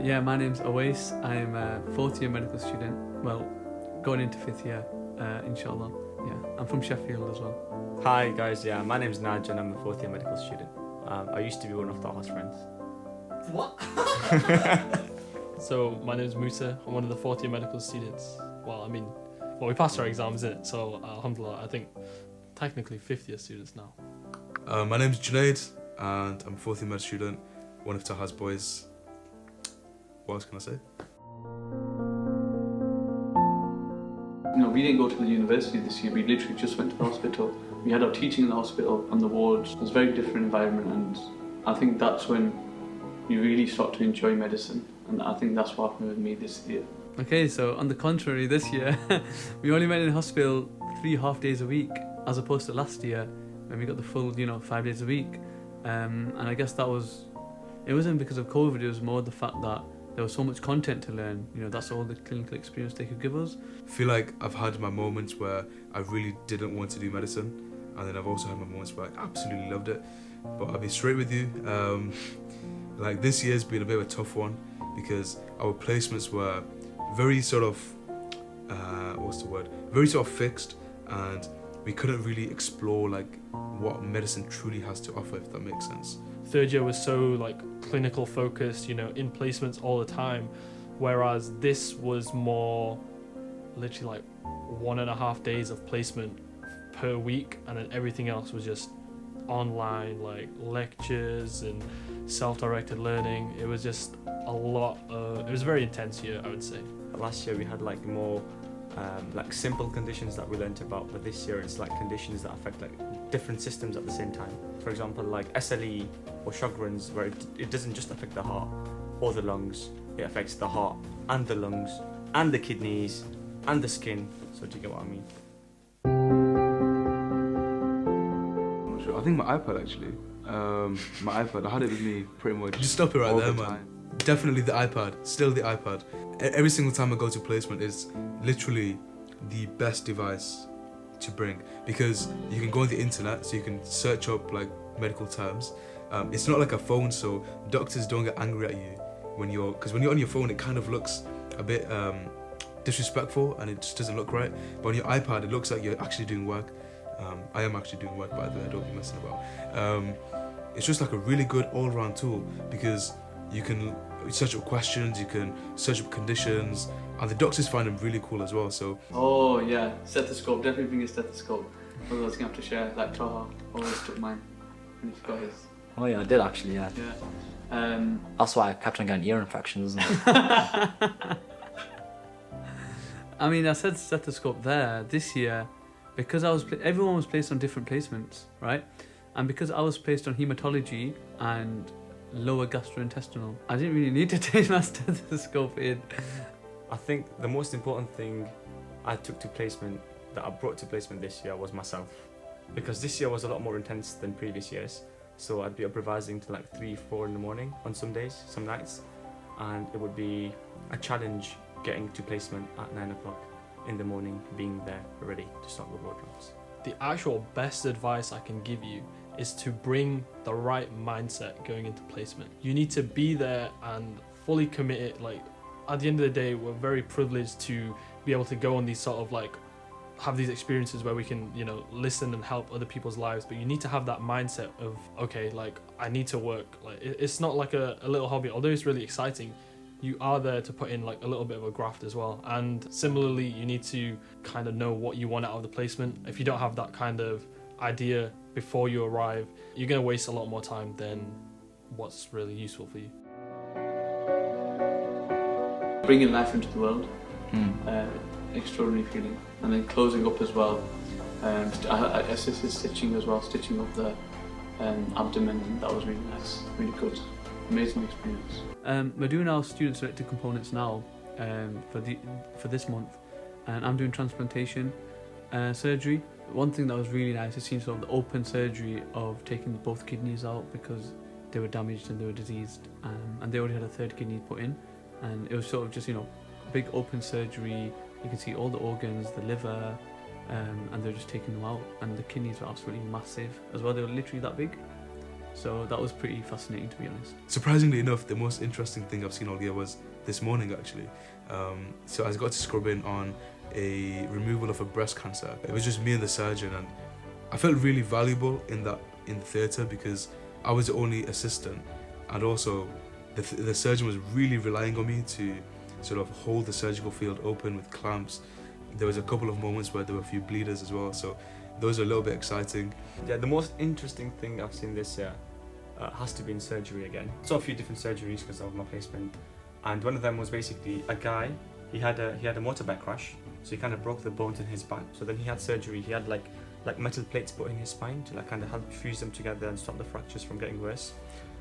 Yeah, my name's Awais. I'm a fourth year medical student. Well, going into fifth year, inshallah. Yeah, I'm from Sheffield as well. Hi guys, yeah, my name's Naj and I'm a fourth year medical student. I used to be one of Taha's friends. What? So my name's Musa. I'm one of the fourth year medical students. Well, we passed our exams in it, so alhamdulillah, I think technically fifth year students now. My name's Junaid and I'm a fourth year med student, one of Taha's boys. What else can I say? You know, we didn't go to the university this year, we literally just went to the hospital. We had our teaching in the hospital on the wards. It was a very different environment, and I think that's when you really start to enjoy medicine, and I think that's what happened with me this year. Okay, so on the contrary, this year, we only went in hospital 3 half-days a week, as opposed to last year, when we got the full, 5 days a week. And I guess it wasn't because of COVID, it was more the fact that there was so much content to learn. That's all the clinical experience they could give us. I feel like I've had my moments where I really didn't want to do medicine, and then I've also had my moments where I absolutely loved it. But I'll be straight with you, like this year's been a bit of a tough one because our placements were very sort of, very sort of fixed, and we couldn't really explore like what medicine truly has to offer, if that makes sense. Third year was so like clinical focused, in placements all the time, whereas this was more literally like 1.5 days of placement per week, and then everything else was just online, like lectures and self-directed learning. It was just a lot it was a very intense year, I would say. Last year we had like more like simple conditions that we learnt about, but this year it's like conditions that affect like different systems at the same time. For example, like SLE or Sjogren's, where it doesn't just affect the heart or the lungs, it affects the heart and the lungs and the kidneys and the skin. So do you get what I mean? I think my iPad actually. My iPad, I had it with me pretty much. Just stop it right all there, the man. time. Definitely the iPad, still the iPad. Every single time I go to placement is literally the best device to bring, because you can go on the internet, so you can search up like medical terms. It's not like a phone, so doctors don't get angry at you because when you're on your phone it kind of looks a bit disrespectful and it just doesn't look right. But on your iPad it looks like you're actually doing work. I am actually doing work, by the way, I don't be messing about. It's just like a really good all-round tool because you can search up questions, you can search up conditions, and the doctors find them really cool as well. So. Oh yeah, stethoscope, definitely bring a stethoscope. Otherwise you're going to have to share, like Taha always took mine when he forgot his. Oh yeah, I did actually, yeah. Yeah. That's why I kept on getting ear infections, isn't it? I said stethoscope there. This year, because everyone was placed on different placements, right? And because I was placed on hematology and lower gastrointestinal, I didn't really need to take my stethoscope in. I think the most important thing I took to placement, that I brought to placement this year, was myself. Because this year was a lot more intense than previous years. So I'd be up revising to like 3-4 in the morning on some days, some nights. And it would be a challenge getting to placement at 9 o'clock in the morning, being there ready to start the ward rounds. The actual best advice I can give you is to bring the right mindset going into placement. You need to be there and fully committed. Like, at the end of the day, we're very privileged to be able to go on these sort of like have these experiences where we can listen and help other people's lives, but you need to have that mindset of, okay, like I need to work. Like it's not like a little hobby, although it's really exciting. You are there to put in like a little bit of a graft as well. And similarly, you need to kind of know what you want out of the placement. If you don't have that kind of idea before you arrive, you're going to waste a lot more time than what's really useful for you. Bringing life into the world, extraordinary feeling. And then closing up as well. I assisted stitching as well, stitching up the abdomen, and that was really nice, really good. Amazing experience. We're doing our student selected components now for this month, and I'm doing transplantation surgery. One thing that was really nice is seeing sort of the open surgery of taking both kidneys out because they were damaged and they were diseased, and they already had a third kidney put in, and it was sort of just big open surgery. You can see all the organs, the liver, and they're just taking them out, and the kidneys were absolutely massive as well. They were literally that big. So that was pretty fascinating, to be honest. Surprisingly enough, the most interesting thing I've seen all year was this morning actually. So I got to scrub in on a removal of a breast cancer. It was just me and the surgeon, and I felt really valuable in the theatre because I was the only assistant, and also the surgeon was really relying on me to sort of hold the surgical field open with clamps. There was a couple of moments where there were a few bleeders as well, so those are a little bit exciting. Yeah, the most interesting thing I've seen this year has to be in surgery again. Saw a few different surgeries because of my placement, and one of them was basically a guy. He had a motorbike crash, so he kind of broke the bones in his back. So then he had surgery. He had like metal plates put in his spine to like kind of help fuse them together and stop the fractures from getting worse.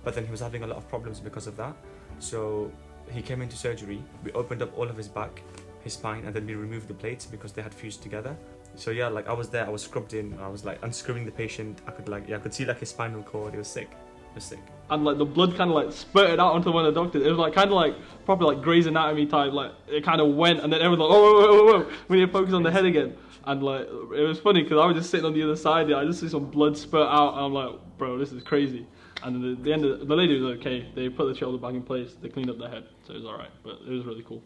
But then he was having a lot of problems because of that. So he came into surgery. We opened up all of his back, his spine, and then we removed the plates because they had fused together. So yeah, like I was there, I was scrubbed in, I was like unscrewing the patient. I could see like his spinal cord. It was sick. It was sick. And like the blood kind of like spurted out onto one of the doctors. It was like kind of like proper like Grey's Anatomy type. Like it kind of went, and then everyone's like, oh, whoa, we need to focus on the head again. And like it was funny because I was just sitting on the other side. I just see some blood spurt out, and I'm like, bro, this is crazy. And at the end, the lady was okay. They put the shoulder back in place. They cleaned up the head, so it was alright. But it was really cool.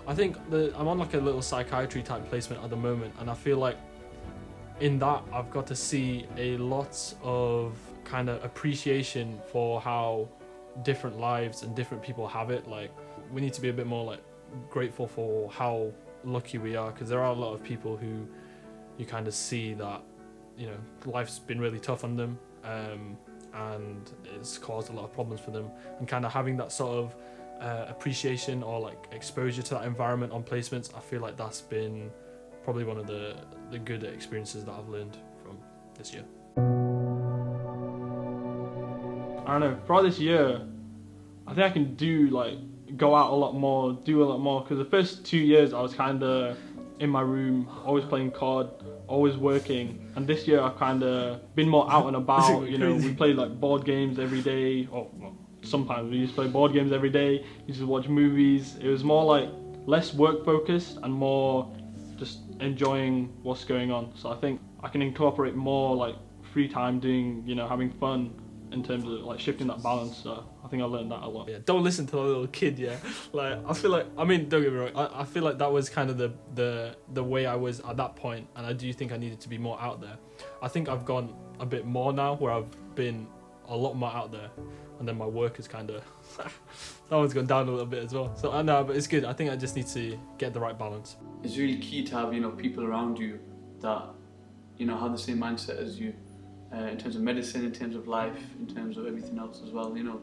I think I'm on like a little psychiatry type placement at the moment, and I feel like in that I've got to see a lot of kind of appreciation for how different lives and different people have it. Like we need to be a bit more like grateful for how lucky we are, because there are a lot of people who you kind of see that, you know, life's been really tough on them, and it's caused a lot of problems for them, and kind of having that sort of appreciation or like exposure to that environment on placements, I feel like that's been probably one of the good experiences that I've learned from this year. I don't know, throughout this year, I think I can go out a lot more, do a lot more, because the first 2 years I was kind of in my room, always playing COD, always working, and this year I've kind of been more out and about. You know, we played like board games every day, or well, sometimes we used to play board games every day, used to watch movies. It was more like less work focused and more just enjoying what's going on. So I think I can incorporate more like free time doing, you know, having fun in terms of like shifting that balance. So I think I learned that a lot. Yeah, don't listen to the little kid. Yeah, like I feel like, I mean, don't get me wrong, I feel like that was kind of the way I was at that point, and I do think I needed to be more out there. I think I've gone a bit more now, where I've been a lot more out there, and then my work is kind of that one's gone down a little bit as well. So I know, but it's good. I think I just need to get the right balance. It's really key to have, you know, people around you that, you know, have the same mindset as you, in terms of medicine, in terms of life, in terms of everything else as well, you know,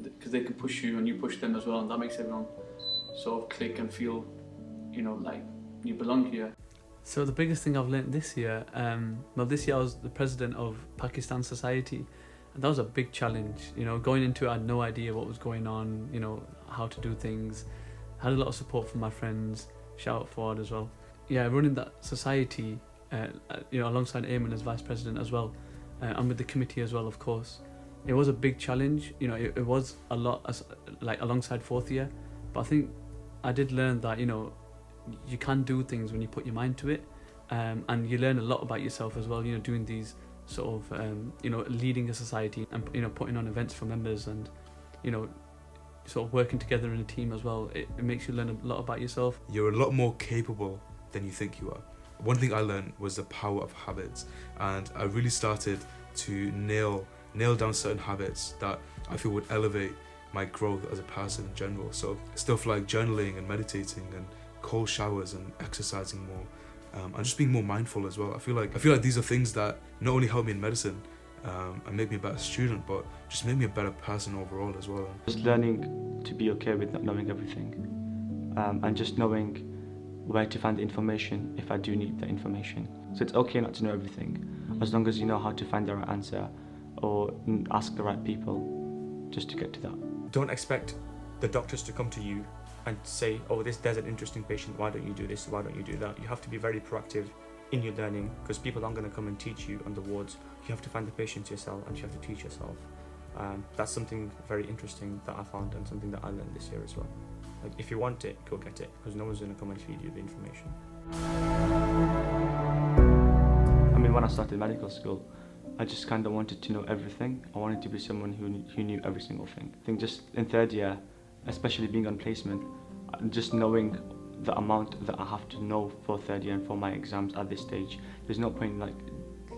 because they can push you and you push them as well, and that makes everyone sort of click and feel, you know, like you belong here. So the biggest thing I've learned this year, this year I was the president of Pakistan Society, and that was a big challenge. You know, going into it, I had no idea what was going on, you know, how to do things. I had a lot of support from my friends. Shout out Ford as well. Yeah, running that society, you know, alongside Eamon as vice president as well, and with the committee as well, of course. It was a big challenge. You know, it was a lot, like alongside fourth year, but I think I did learn that, you know, you can do things when you put your mind to it, and you learn a lot about yourself as well. You know, doing these sort of, you know, leading a society and, you know, putting on events for members and, you know, sort of working together in a team as well. It makes you learn a lot about yourself. You're a lot more capable than you think you are. One thing I learned was the power of habits, and I really started to nail down certain habits that I feel would elevate my growth as a person in general. So stuff like journaling and meditating and cold showers and exercising more, and just being more mindful as well. I feel like these are things that not only help me in medicine and make me a better student, but just make me a better person overall as well. Just learning to be okay with not knowing everything, and just knowing where to find the information if I do need the information. So it's okay not to know everything, as long as you know how to find the right answer or ask the right people just to get to that. Don't expect the doctors to come to you and say, oh, there's an interesting patient, why don't you do this, why don't you do that? You have to be very proactive in your learning, because people aren't going to come and teach you on the wards. You have to find the patients yourself, and you have to teach yourself. That's something very interesting that I found, and something that I learned this year as well. Like, if you want it, go get it, because no one's going to come and feed you the information. I mean, when I started medical school, I just kind of wanted to know everything. I wanted to be someone who knew every single thing. I think just in third year, especially being on placement, just knowing the amount that I have to know for third year and for my exams at this stage. There's no point like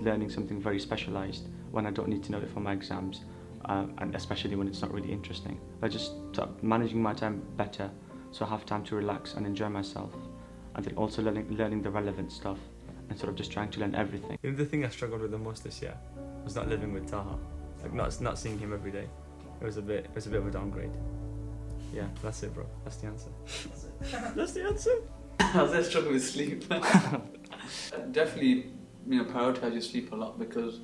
learning something very specialized when I don't need to know it for my exams, and especially when it's not really interesting. I just start managing my time better, so I have time to relax and enjoy myself, and then also learning the relevant stuff instead of just trying to learn everything. You know, the thing I struggled with the most this year was not living with Taha, like not seeing him every day. It was a bit of a downgrade. Yeah, that's it, bro. That's the answer. That's the answer. I was there struggling with sleep. Definitely, prioritize your sleep a lot, because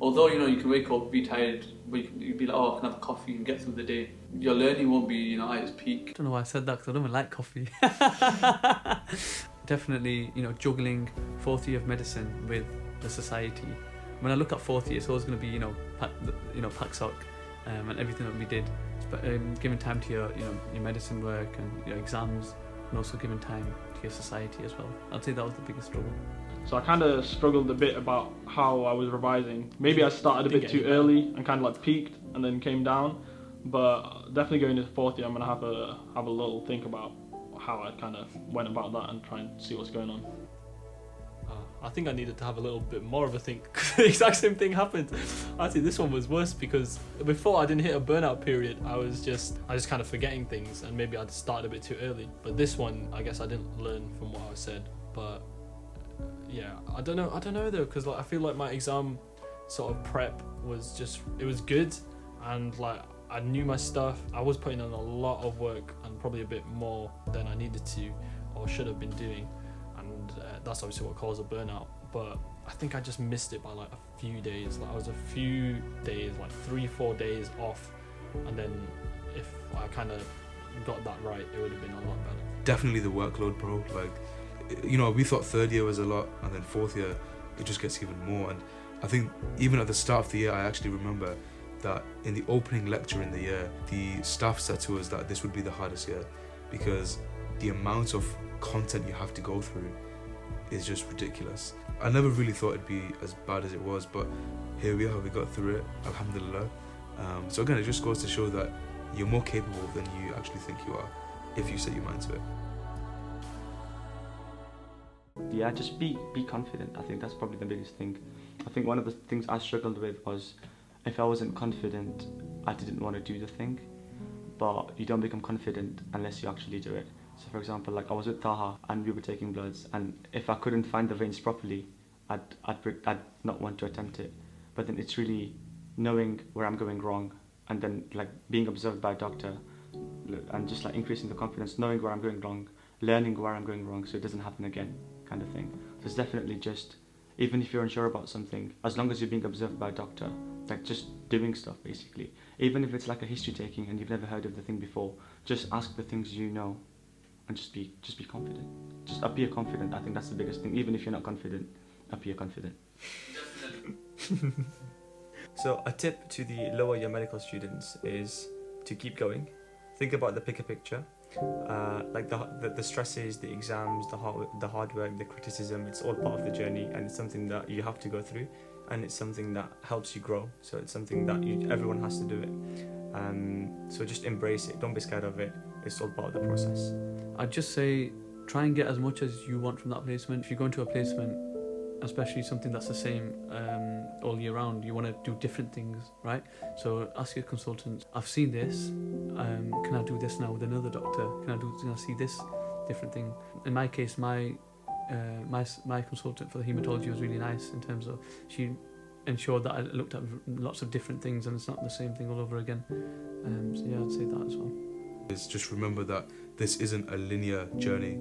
although you can wake up, be tired, but you'd be like, oh, I can have coffee and get through the day. Your learning won't be at its peak. I don't know why I said that, because I don't even like coffee. Definitely, juggling fourth year of medicine with the society. When I look at fourth year, it's always going to be pack sock, and everything that we did. But giving time to your medicine work and your exams, and also giving time to your society as well. I'd say that was the biggest struggle. So I kind of struggled a bit about how I was revising. Maybe I started a bit too early and kind of like peaked and then came down. But definitely going into fourth year, I'm gonna have a little think about how I kind of went about that and try and see what's going on. I think I needed to have a little bit more of a think. The exact same thing happened. Actually, this one was worse because before I didn't hit a burnout period. I was just kind of forgetting things, and maybe I'd started a bit too early. But this one, I guess I didn't learn from what I said. But yeah, I don't know though, because I feel like my exam sort of prep was it was good, and I knew my stuff. I was putting in a lot of work, and probably a bit more than I needed to or should have been doing. And that's obviously what caused a burnout. But I think I just missed it by a few days. I was a few days, 3-4 days off, and then if I kind of got that right, it would have been a lot better. Definitely the workload, bro. We thought third year was a lot, and then fourth year it just gets even more. And I think even at the start of the year, I actually remember that in the opening lecture in the year, the staff said to us that this would be the hardest year, because the amount of content you have to go through is just ridiculous. I never really thought it'd be as bad as it was, but here we are, we got through it, alhamdulillah. So again, it just goes to show that you're more capable than you actually think you are, if you set your mind to it. Yeah, just be confident. I think that's probably the biggest thing. I think one of the things I struggled with was if I wasn't confident, I didn't want to do the thing. But you don't become confident unless you actually do it. So for example, I was with Taha and we were taking bloods, and if I couldn't find the veins properly, I'd not want to attempt it. But then it's really knowing where I'm going wrong, and then being observed by a doctor, and just increasing the confidence, knowing where I'm going wrong, learning where I'm going wrong so it doesn't happen again, kind of thing. So it's definitely just, even if you're unsure about something, as long as you're being observed by a doctor, just doing stuff basically. Even if it's a history taking and you've never heard of the thing before, just ask the things you know, and just be confident. Just appear confident. I think that's the biggest thing. Even if you're not confident, appear confident. So a tip to the lower year medical students is to keep going. Think about the bigger picture. The stresses, the exams, the hard work, the criticism, it's all part of the journey, and it's something that you have to go through, and it's something that helps you grow. So it's something that everyone has to do it. So just embrace it. Don't be scared of it. It's all part of the process. I'd just say try and get as much as you want from that placement. If you go into a placement, especially something that's the same all year round, you want to do different things, right? So ask your consultants, I've seen this, can I do this now with another doctor? Can I see this different thing? In my case, my consultant for the haematology was really nice in terms of she ensured that I looked at lots of different things and it's not the same thing all over again. So yeah, I'd say that as well. Just remember that this isn't a linear journey.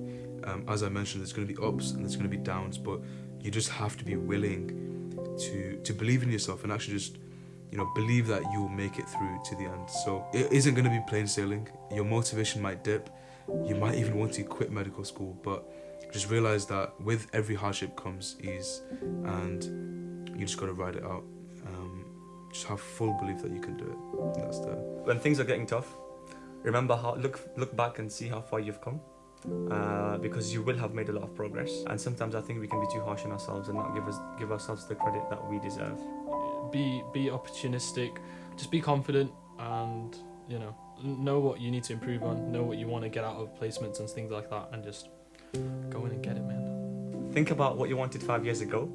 As I mentioned, there's going to be ups and there's going to be downs, but you just have to be willing to believe in yourself and actually just believe that you'll make it through to the end. So it isn't going to be plain sailing. Your motivation might dip. You might even want to quit medical school, but just realize that with every hardship comes ease, and you just got to ride it out. Just have full belief that you can do it. And that's the... When things are getting tough, remember look back and see how far you've come, because you will have made a lot of progress. And sometimes I think we can be too harsh on ourselves and not give ourselves the credit that we deserve. be opportunistic, just be confident, and you know, know what you need to improve on, know what you want to get out of placements and things like that, and just go in and get it, man. Think about what you wanted 5 years ago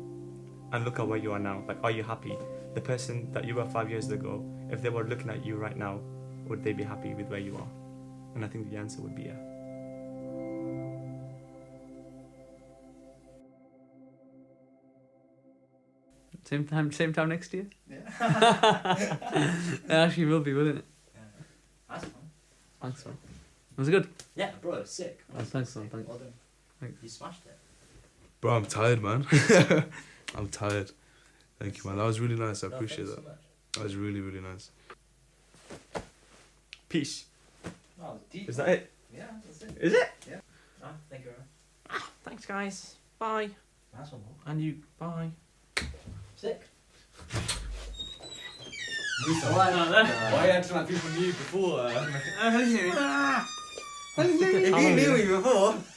and look at where you are now. Like, are you happy? The person that you were 5 years ago, if they were looking at you right now, would they be happy with where you are? And I think the answer would be yeah. Same time next year? Yeah. It actually will be, wouldn't it? Yeah. That's fun. Thanks, man. Was it good? Yeah, bro, it's sick. Oh, thanks, man. Thanks. Well done. Thanks. You smashed it. Bro, I'm tired, man. I'm tired. Thank you, man. That was really nice. I appreciate that. So much. That was really, really nice. Peace. Oh, deep. Is that it? Yeah, that's it. Is it? Yeah. Ah, thank you. Thanks, guys. Bye. Nice one, bro. And you. Bye. Sick. Why hadn't like people knew before? If you knew me before.